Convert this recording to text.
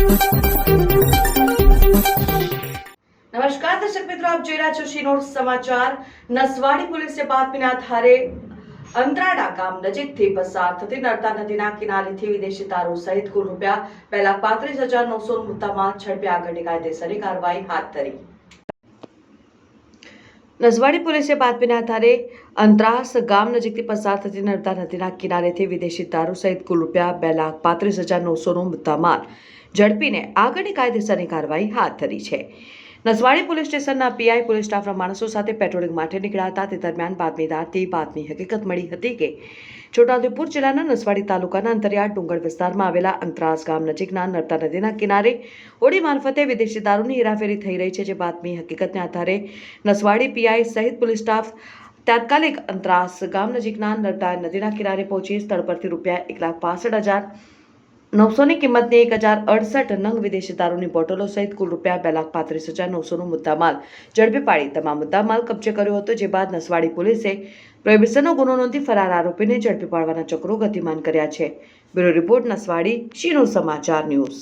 નમસ્કાર દર્શક મિત્રો, આપ જોઈ રહ્યા છો શિનોર સમાચાર। નસવાડી પોલીસે બાતમીના આધારે અંતરાડા ગામ નજીકથી પસાર થતી નર્મદા નદીના કિનારેથી વિદેશી દારૂ સહિત કુલ ₹2,35,900 મુદ્દામાલ ઝડપી આગળની કાયદેસરની કાર્યવાહી હાથ ધરી। નસવાડી પોલીસે બાતમીના આધારે અંતરાસ ગામ નજીકથી પસાર થતી નર્મદા નદીના કિનારેથી વિદેશી દારૂ સહિત કુલ ₹2,35,900 મુદ્દામાલ ઝડપીને આગળની કાયદેસરની કાર્યવાહી હાથ ધરી છે। નસવાડી પોલીસ સ્ટેશનના પીઆઈ પોલીસ સ્ટાફના માણસો સાથે પેટ્રોલિંગ માટે નીકળ્યા હતા। તે દરમિયાન બાતમીદારથી બાતમી હકીકત મળી હતી કે છોટાઉદેપુર જિલ્લાના નસવાડી તાલુકાના અંતરિયાળ ડુંગર વિસ્તારમાં આવેલા અંતરાસ ગામ નજીકના નર્મદા નદીના કિનારે હોડી મારફતે વિદેશી દારૂની હેરાફેરી થઈ રહી છે। જે બાતમી હકીકતને આધારે નસવાડી પીઆઈ સહિત પોલીસ સ્ટાફ તાત્કાલિક અંતરાસ ગામ નજીકના નર્મદા નદીના કિનારે પહોંચી સ્થળ પરથી ₹1,65,900 ની કિંમતની 1,068 નંગ વિદેશી દારૂની બોટલો સહિત કુલ ₹2,35,900 મુદ્દામાલ ઝડપી પાડી તમામ મુદ્દામાલ કબજે કર્યો હતો। જે બાદ નસવાડી પોલીસે પ્રોહિબિશનનો ગુનો નોંધી ફરાર આરોપીને ઝડપી પાડવાના ચક્રો ગતિમાન કર્યા છે। બ્યુરો રિપોર્ટ, નસવાડી, શિનોર સમાચાર ન્યૂઝ।